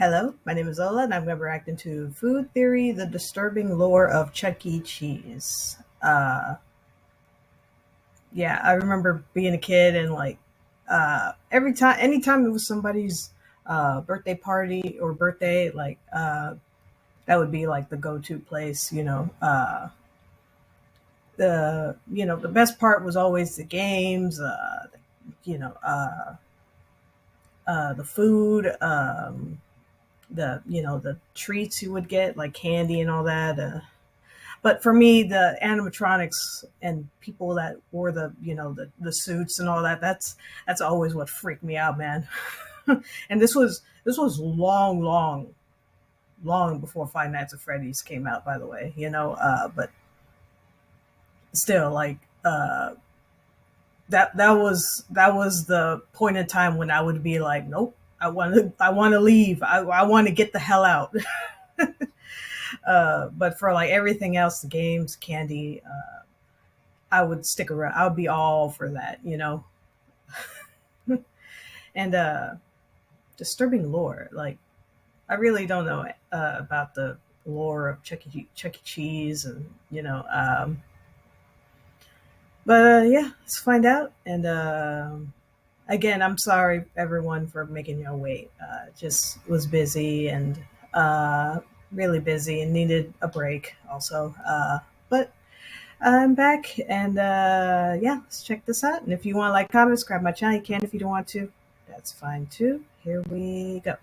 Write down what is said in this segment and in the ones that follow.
Hello, my name is Ola, and I'm going to react into Food Theory, the disturbing lore of Chuck E. Cheese. Yeah, I remember being a kid and anytime it was somebody's birthday party or birthday, that would be like the go-to place. The best part was always the games, you know, uh, the food. The treats you would get, like candy and all that. But for me, the animatronics and people that wore the suits and all that's always what freaked me out, man. And this was long before Five Nights at Freddy's came out, by the way. But still, that was the point in time when I would be like, nope. I want to leave. I want to get the hell out. But for like everything else, the games, candy, I would stick around. I would be all for that. And disturbing lore. Like, I really don't know about the lore of Chuck E. Cheese, and yeah, let's find out. And again, I'm sorry everyone for making you wait. Just was busy and really busy and needed a break also. But I'm back, and yeah, let's check this out. And if you want to like, comment, subscribe my channel, you can. If you don't want to, that's fine too. Here we go.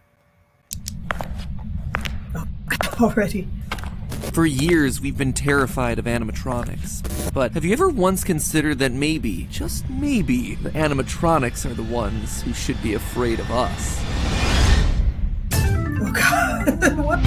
Oh, already. For years, we've been terrified of animatronics. But have you ever once considered that maybe, just maybe, the animatronics are the ones who should be afraid of us? Oh God, what?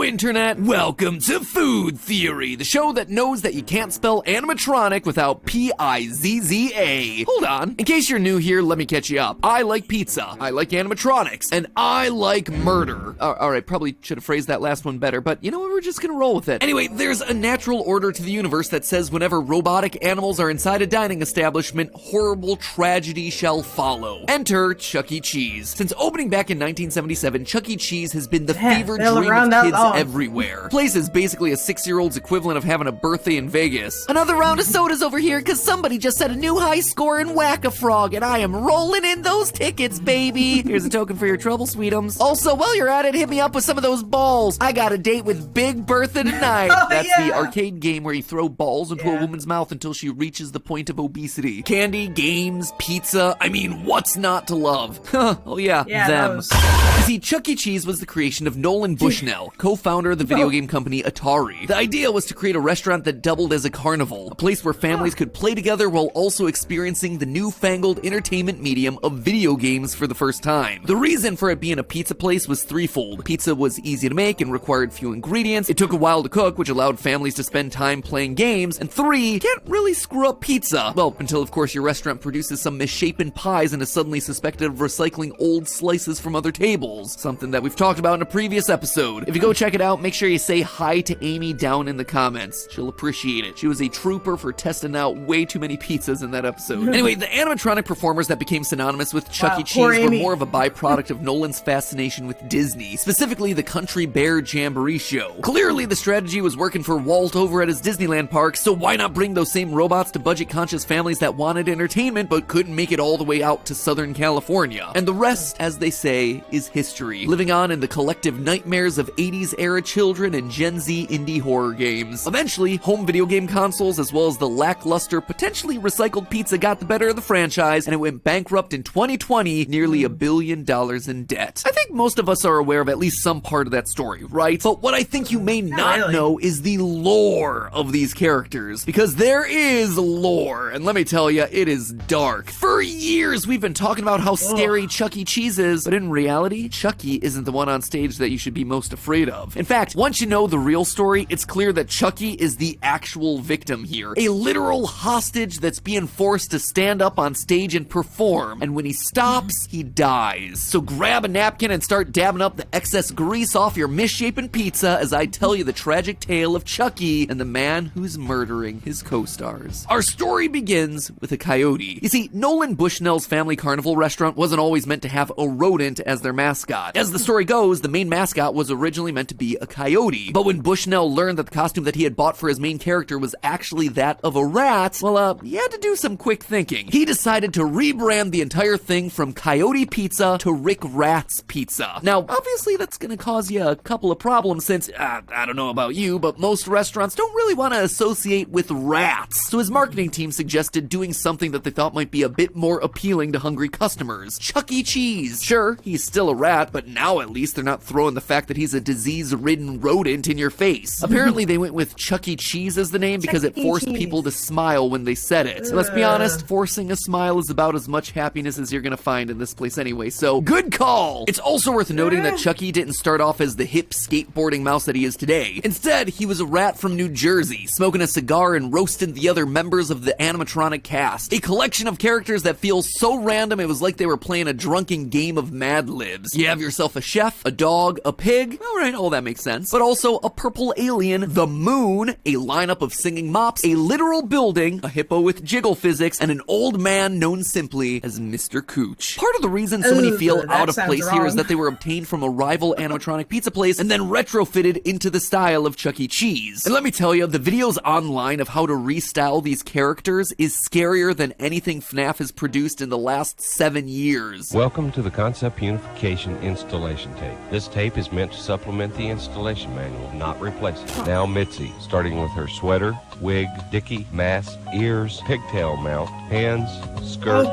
Internet, welcome to Food Theory, the show that knows that you can't spell animatronic without P-I-Z-Z-A. Hold on, in case you're new here, let me catch you up. I like pizza, I like animatronics, and I like murder. Alright, probably should have phrased that last one better, but you know what, we're just gonna roll with it. Anyway, there's a natural order to the universe that says whenever robotic animals are inside a dining establishment, horrible tragedy shall follow. Enter Chuck E. Cheese. Since opening back in 1977, Chuck E. Cheese has been the fever dream of kids everywhere. Place is basically a 6-year-old's equivalent of having a birthday in Vegas. Another round of sodas over here, cause somebody just set a new high score in Whack-A-Frog, and I am rolling in those tickets, baby. Here's a token for your trouble, sweetums. Also, while you're at it, hit me up with some of those balls. I got a date with Big Bertha tonight. That's the arcade game where you throw balls into a woman's mouth until she reaches the point of obesity. Candy, games, pizza, I mean, what's not to love? Oh yeah, them. You see, Chuck E. Cheese was the creation of Nolan Bushnell, co-founder of the video game company Atari. The idea was to create a restaurant that doubled as a carnival, a place where families could play together while also experiencing the newfangled entertainment medium of video games for the first time. The reason for it being a pizza place was threefold. Pizza was easy to make and required few ingredients, it took a while to cook, which allowed families to spend time playing games, and 3, can't really screw up pizza. Well, until of course your restaurant produces some misshapen pies and is suddenly suspected of recycling old slices from other tables. Something that we've talked about in a previous episode. If you go check it out, make sure you say hi to Amy down in the comments. She'll appreciate it. She was a trooper for testing out way too many pizzas in that episode. Anyway, the animatronic performers that became synonymous with Chuck E. Cheese were more of a byproduct of Nolan's fascination with Disney, specifically the Country Bear Jamboree show. Clearly, the strategy was working for Walt over at his Disneyland park, so why not bring those same robots to budget-conscious families that wanted entertainment but couldn't make it all the way out to Southern California? And the rest, as they say, is history, living on in the collective nightmares of 80s era children and Gen Z indie horror games. Eventually, home video game consoles as well as the lackluster, potentially recycled pizza got the better of the franchise, and it went bankrupt in 2020, nearly $1 billion in debt. I think most of us are aware of at least some part of that story, right? But what I think you may not know is the lore of these characters, because there is lore, and let me tell you, it is dark. For years, we've been talking about how scary Chuck E. Cheese is, but in reality, Chucky isn't the one on stage that you should be most afraid of. of. In fact, once you know the real story, it's clear that Chucky is the actual victim here. A literal hostage that's being forced to stand up on stage and perform. And when he stops, he dies. So grab a napkin and start dabbing up the excess grease off your misshapen pizza as I tell you the tragic tale of Chucky and the man who's murdering his co-stars. Our story begins with a coyote. You see, Nolan Bushnell's Family Carnival restaurant wasn't always meant to have a rodent as their mascot. As the story goes, the main mascot was originally meant to be a coyote. But when Bushnell learned that the costume that he had bought for his main character was actually that of a rat, well, he had to do some quick thinking. He decided to rebrand the entire thing from Coyote Pizza to Rick Rat's Pizza. Now, obviously that's gonna cause you a couple of problems since, I don't know about you, but most restaurants don't really want to associate with rats. So his marketing team suggested doing something that they thought might be a bit more appealing to hungry customers. Chuck E. Cheese. Sure, he's still a rat, but now at least they're not throwing the fact that he's a disease-ridden rodent in your face. Apparently they went with Chuck E. Cheese as the name because it forced people to smile when they said it. Let's be honest, forcing a smile is about as much happiness as you're gonna find in this place anyway, so good call! It's also worth noting that Chucky didn't start off as the hip skateboarding mouse that he is today. Instead, he was a rat from New Jersey, smoking a cigar and roasting the other members of the animatronic cast. A collection of characters that feels so random it was like they were playing a drunken game of Mad Libs. You have yourself a chef, a dog, a pig, alright, all that makes sense, but also a purple alien, the moon, a lineup of singing mops, a literal building, a hippo with jiggle physics, and an old man known simply as Mr. Cooch. Part of the reason so many feel out of place here is that they were obtained from a rival animatronic pizza place and then retrofitted into the style of Chuck E. Cheese. And let me tell you, the videos online of how to restyle these characters is scarier than anything FNAF has produced in the last 7 years. Welcome to the Concept Unification installation tape. This tape is meant to supplement the installation manual, not replace it. Now Mitzi, starting with her sweater, wig, dicky, mask, ears, pigtail mount, hands, skirt,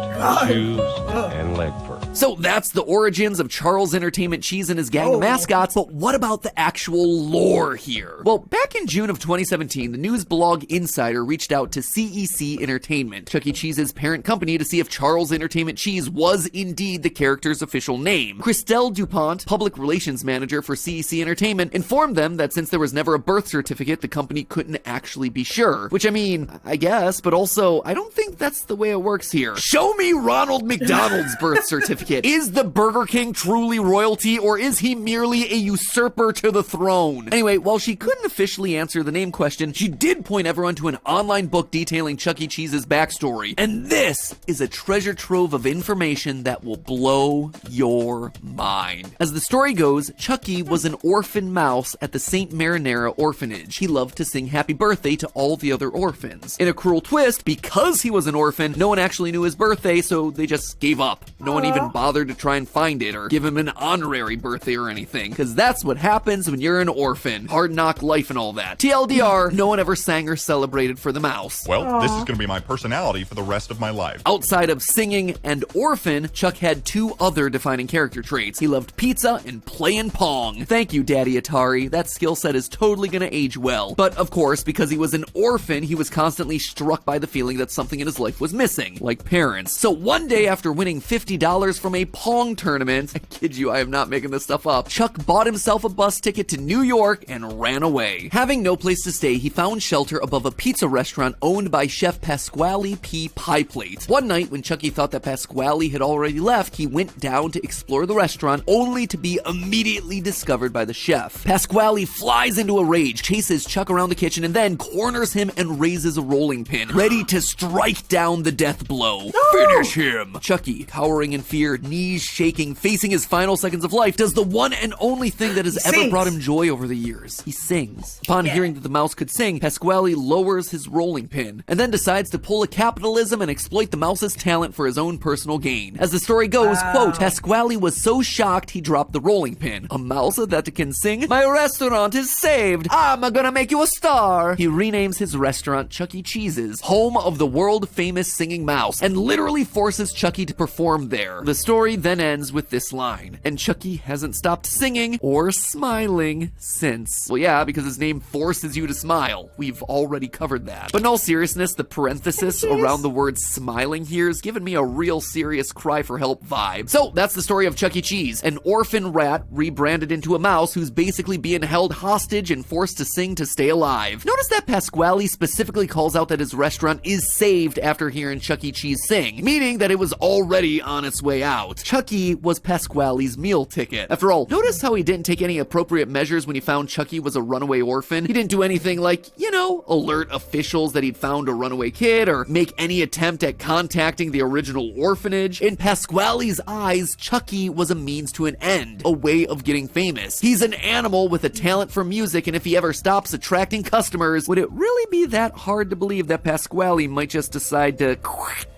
shoes, and leg fur. So that's the origins of Charles Entertainment Cheese and his gang of mascots, but what about the actual lore here? Well, back in June of 2017, the news blog Insider reached out to CEC Entertainment, Chuck E. Cheese's parent company, to see if Charles Entertainment Cheese was indeed the character's official name. Christelle DuPont, public relations manager for CEC Entertainment, informed them that since there was never a birth certificate, the company couldn't actually be sure. Which, I mean, I guess, but also, I don't think that's the way it works here. Show me Ronald McDonald's birth certificate. Is the Burger King truly royalty, or is he merely a usurper to the throne? Anyway, while she couldn't officially answer the name question, she did point everyone to an online book detailing Chuck E. Cheese's backstory. And this is a treasure trove of information that will blow your mind. As the story goes, Chucky was an orphan mouse at the St. Marinara orphanage. He loved to sing happy birthday to all the other orphans. In a cruel twist, because he was an orphan, no one actually knew his birthday, so they just gave up. No one even bothered to try and find it or give him an honorary birthday or anything, because that's what happens when you're an orphan. Hard knock life and all that. TLDR, no one ever sang or celebrated for the mouse. Well, this is going to be my personality for the rest of my life. Outside of singing and orphan, Chuck had 2 other defining character traits. He loved pizza and playing Pong. Thank you, Daddy Atari. That skill set is totally gonna age well. But of course, because he was an orphan, he was constantly struck by the feeling that something in his life was missing, like parents. So one day after winning $50 from a Pong tournament, I kid you, I am not making this stuff up, Chuck bought himself a bus ticket to New York and ran away. Having no place to stay, he found shelter above a pizza restaurant owned by Chef Pasquale P. Pieplate. One night, when Chucky thought that Pasquale had already left, he went down to explore the restaurant, only to be immediately discovered by the chef. Pasquale flies into a rage, chases Chuck around the kitchen, and then corners him and raises a rolling pin, ready to strike down the death blow. Finish him! Chucky, cowering in fear, knees shaking, facing his final seconds of life, does the one and only thing that has ever brought him joy over the years. He sings. Upon hearing that the mouse could sing, Pasquale lowers his rolling pin, and then decides to pull a capitalism and exploit the mouse's talent for his own personal gain. As the story goes, quote, Pasquale was so shocked he dropped the rolling pin. A mouse that can sing? My restaurant is saved! I'm gonna make you a star! He renames his restaurant Chuck E. Cheese's, home of the world-famous singing mouse, and literally forces Chucky to perform there. The story then ends with this line, and Chucky hasn't stopped singing or smiling since. Well, yeah, because his name forces you to smile. We've already covered that. But in all seriousness, the parenthesis around the word smiling here is giving me a real serious cry for help vibe. So that's the story of Chuck E. Cheese, an orphan rat rebranded into a mouse who's basically being held hostage and forced to sing to stay alive. Notice that Pasquale specifically calls out that his restaurant is saved after hearing Chuck E. Cheese sing, meaning that it was already on its way out. Chucky was Pasquale's meal ticket. After all, notice how he didn't take any appropriate measures when he found Chucky was a runaway orphan? He didn't do anything like, you know, alert officials that he'd found a runaway kid or make any attempt at contacting the original orphanage. In Pasquale's eyes, Chucky was a means to an end, a way of getting famous. He's an animal with a talent for music, and if he ever stops attracting customers, would it really be that hard to believe that Pasquale might just decide to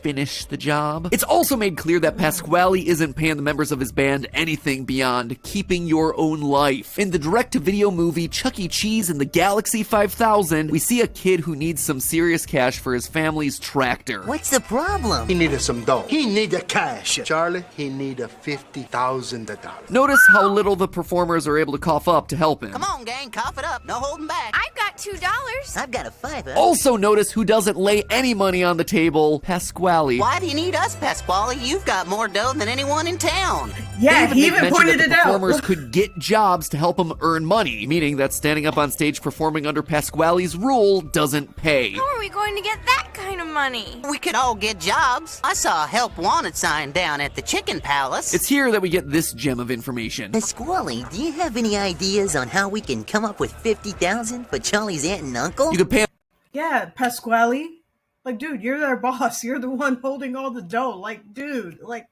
finish the job? It's also made clear that Pasquale isn't paying the members of his band anything beyond keeping your own life. In the direct-to-video movie Chuck E. Cheese in the Galaxy 5000, we see a kid who needs some serious cash for his family's tractor. What's the problem? He needed some dough. He needed cash. Charlie, he needed $50,000. Notice how little the performers are able to cough up to help him. Come on, gang, cough it up. No holding back. I've got $2. I've got a $5. Also notice who doesn't lay any money on the table, Pasquale. Why do you need us, Pasquale? You've got more dough than anyone in town. Yeah, he even mentioned pointed that it the out. performers could get jobs to help them earn money, meaning that standing up on stage performing under Pasquale's rule doesn't pay. How are we going to get that kind of money? We could all get jobs. I saw a help wanted sign down at the Chicken Palace. It's here that we get this gem of information. Pasquale, do you have any ideas on how we can come up with $50,000 for Charlie's aunt and uncle? You could pay Yeah, Pasquale. Like, dude, you're their boss. You're the one holding all the dough. Like, dude, like,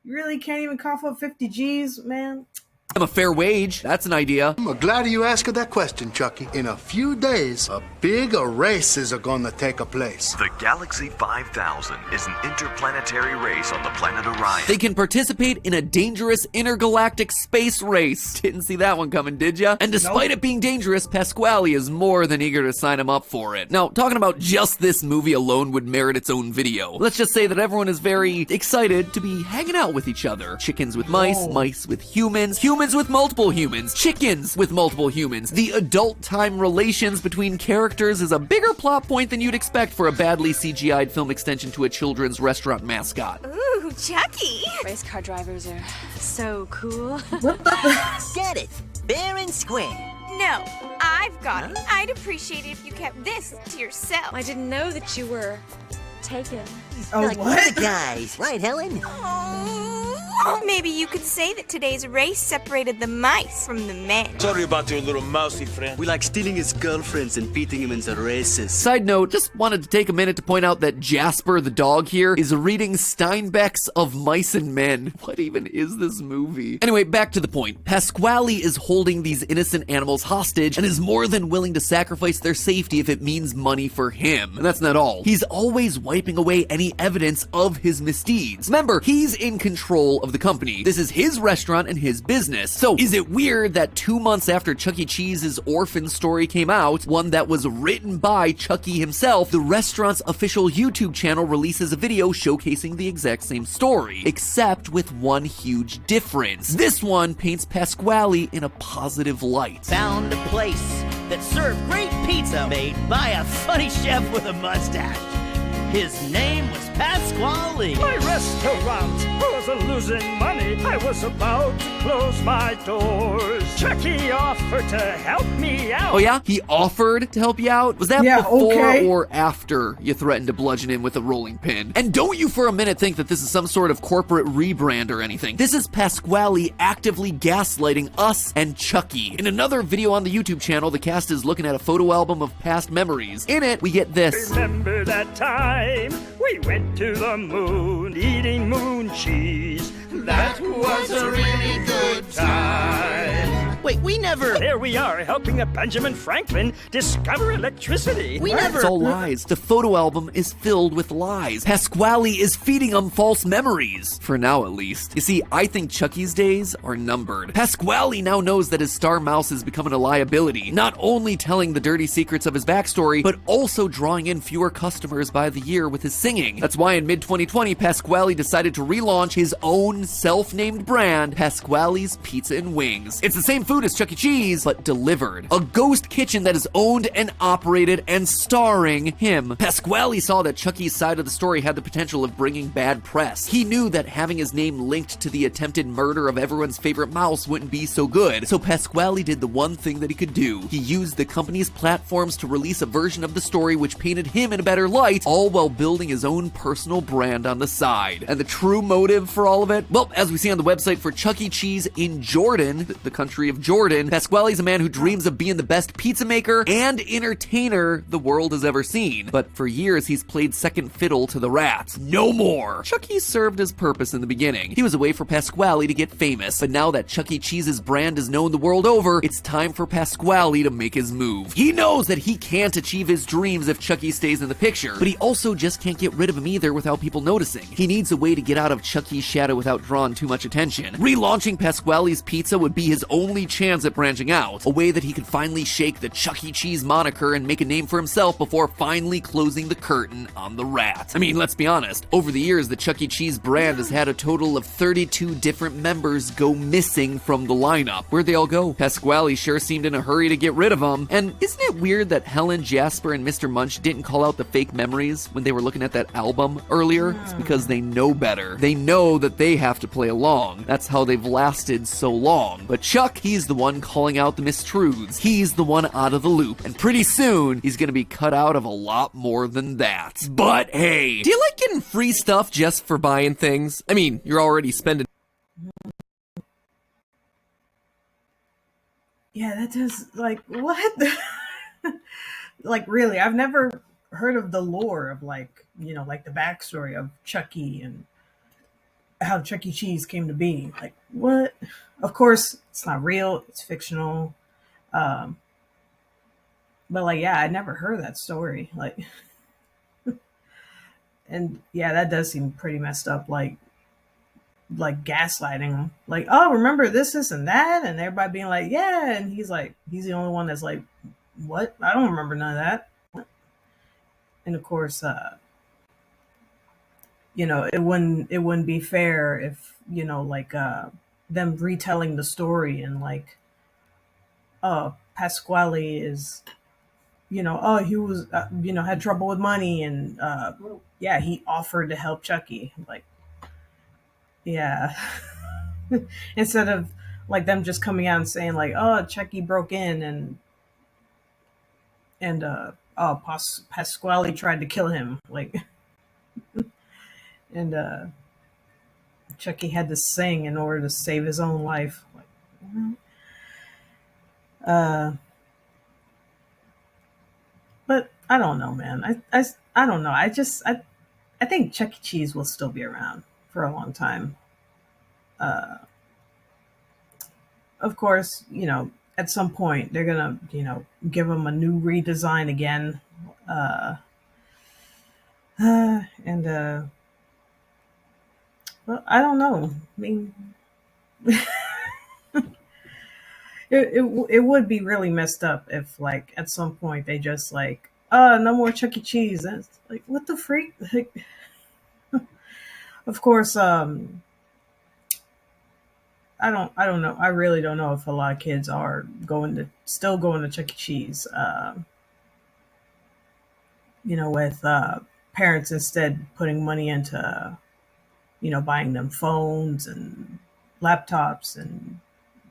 you really can't even cough up 50 G's, man? him a fair wage. That's an idea. I'm glad you asked that question, Chucky. In a few days, a big races are gonna take place. The Galaxy 5000 is an interplanetary race on the planet Orion. They can participate in a dangerous intergalactic space race. Didn't see that one coming, did ya? And despite it being dangerous, Pasquale is more than eager to sign him up for it. Now, talking about just this movie alone would merit its own video. Let's just say that everyone is very excited to be hanging out with each other. Chickens with mice, mice with humans, humans with multiple humans, chickens with multiple humans. The adult time relations between characters is a bigger plot point than you'd expect for a badly CGI'd film extension to a children's restaurant mascot. Ooh, Chucky! Race car drivers are so cool. Get it! Fair and square. No, I've got it. I'd appreciate it if you kept this to yourself. I didn't know that you were taken. Oh, Like what? the guys, right, Helen? Oh, maybe you could say that today's race separated the mice from the men. Sorry about your little mousy friend. We like stealing his girlfriends and beating him in the races. Side note, just wanted to take a minute to point out that Jasper the dog here is reading Steinbeck's Of Mice and Men. What even is this movie? Anyway, back to the point. Pasquale is holding these innocent animals hostage and is more than willing to sacrifice their safety if it means money for him. And that's not all. He's always wiping away any evidence of his misdeeds. Remember, he's in control of the company. This is his restaurant and his business. So is it weird that 2 months after Chuck E. Cheese's orphan story came out, one that was written by Chucky himself, the restaurant's official YouTube channel releases a video showcasing the exact same story, except with one huge difference. This one paints Pasquale in a positive light. Found a place that served great pizza made by a funny chef with a mustache. His name was Pasquale. My restaurant was losing money. I was about to close my doors. Chucky offered to help me out. Oh yeah? He offered to help you out? Was that before or after you threatened to bludgeon him with a rolling pin? And don't you for a minute think that this is some sort of corporate rebrand or anything. This is Pasquale actively gaslighting us and Chucky. In another video on the YouTube channel, the cast is looking at a photo album of past memories. In it, we get this. Remember that time we went to the moon eating moon cheese? That was a really good time. Wait, we never... There we are, helping a Benjamin Franklin discover electricity. We never... It's all lies. The photo album is filled with lies. Pasquale is feeding him false memories. For now, at least. You see, I think Chucky's days are numbered. Pasquale now knows that his star mouse is becoming a liability, not only telling the dirty secrets of his backstory, but also drawing in fewer customers by the year with his singing. That's why in mid-2020, Pasquale decided to relaunch his own self-named brand, Pasquale's Pizza and Wings. It's the same food as Chuck E. Cheese, but delivered. A ghost kitchen that is owned and operated and starring him. Pasquale saw that Chucky's side of the story had the potential of bringing bad press. He knew that having his name linked to the attempted murder of everyone's favorite mouse wouldn't be so good, so Pasquale did the one thing that he could do. He used the company's platforms to release a version of the story which painted him in a better light, all while building his own personal brand on the side. And the true motive for all of it? Well, as we see on the website for Chuck E. Cheese in Jordan, the country of Jordan, Pasquale's a man who dreams of being the best pizza maker and entertainer the world has ever seen. But for years, he's played second fiddle to the rats. No more! Chuck E. served his purpose in the beginning. He was a way for Pasquale to get famous, but now that Chuck E. Cheese's brand is known the world over, it's time for Pasquale to make his move. He knows that he can't achieve his dreams if Chuck E. stays in the picture, but he also just can't get rid of him either without people noticing. He needs a way to get out of Chuck E.'s shadow without drawing too much attention. Relaunching Pasquale's Pizza would be his only chance at branching out, a way that he could finally shake the Chuck E. Cheese moniker and make a name for himself before finally closing the curtain on the rat. I mean, let's be honest, over the years, the Chuck E. Cheese brand has had a total of 32 different members go missing from the lineup. Where'd they all go? Pasquale sure seemed in a hurry to get rid of them. And isn't it weird that Helen, Jasper, and Mr. Munch didn't call out the fake memories when they were looking at that album earlier? It's because they know better. They know that they have to play along. That's how they've lasted so long. But Chuck, he's the one calling out the mistruths. He's the one out of the loop. And pretty soon, he's gonna be cut out of a lot more than that. But hey, do you like getting free stuff just for buying things? I mean, you're already spending... Yeah, that does, like, what? Like, really, I've never heard of the lore of, like, you know, like the backstory of Chucky and how Chuck E. Cheese came to be. Like, what? Of course, it's not real, it's fictional. But, like, yeah, I never heard that story. Like, and yeah, that does seem pretty messed up. Like gaslighting them, like, oh, remember this and that, and everybody being like, yeah, and he's like, he's the only one that's like, what? I don't remember none of that. And of course, you know, it wouldn't be fair if, you know, like them retelling the story and like, oh, Pasquale is, you know, oh, he was, you know, had trouble with money, and yeah, he offered to help Chucky, like. Yeah. Instead of like them just coming out and saying like, oh, Chucky broke in and oh, Pasquale tried to kill him, like, and Chucky had to sing in order to save his own life. Like, but I don't know, man. I don't know. I think Chuck E. Cheese will still be around for a long time. Of course, you know, at some point they're gonna, you know, give them a new redesign again. And well, I don't know. I mean, it would be really messed up if, like, at some point they just like, no more Chuck E. Cheese. And it's like, what the freak? Like, of course, I don't know. I really don't know if a lot of kids are still going to Chuck E. Cheese. You know, with parents instead putting money into, you know, buying them phones and laptops and,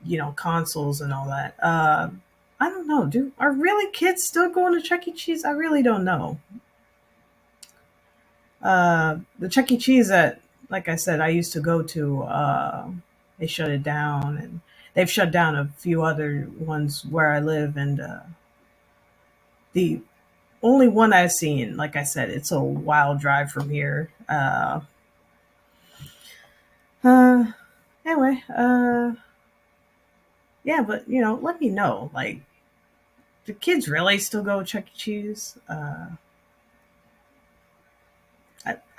you know, consoles and all that. I don't know. Are really kids still going to Chuck E. Cheese? I really don't know. The Chuck E. Cheese that, like I said, I used to go to, they shut it down, and they've shut down a few other ones where I live. And the only one I've seen, like I said, it's a wild drive from here. Anyway, yeah, Yeah, but let me know. Like, do kids really still go Chuck E. Cheese?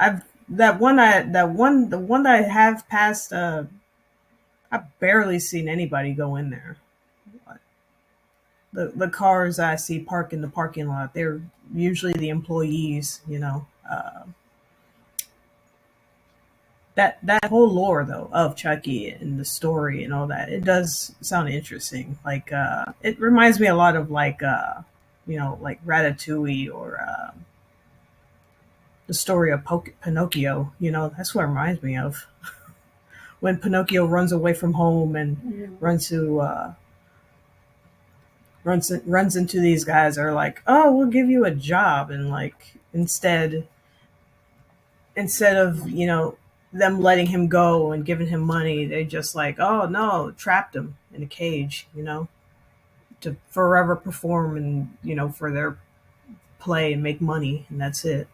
I've the one that I have passed. I've barely seen anybody go in there. The cars I see parked in the parking lot, they're usually the employees. That whole lore though of Chucky and the story and all that, it does sound interesting. Like it reminds me a lot of like like Ratatouille or the story of Pinocchio. That's what it reminds me of when Pinocchio runs away from home and runs into these guys that are like, oh, we'll give you a job, and like instead of them letting him go and giving him money, they just like, oh no, trapped him in a cage, to forever perform and for their play and make money, and that's it.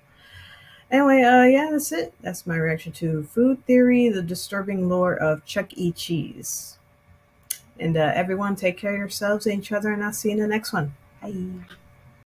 Anyway, yeah, that's it. That's my reaction to Food Theory: The Disturbing Lore of Chuck E. Cheese. And everyone, take care of yourselves and each other, and I'll see you in the next one. Bye.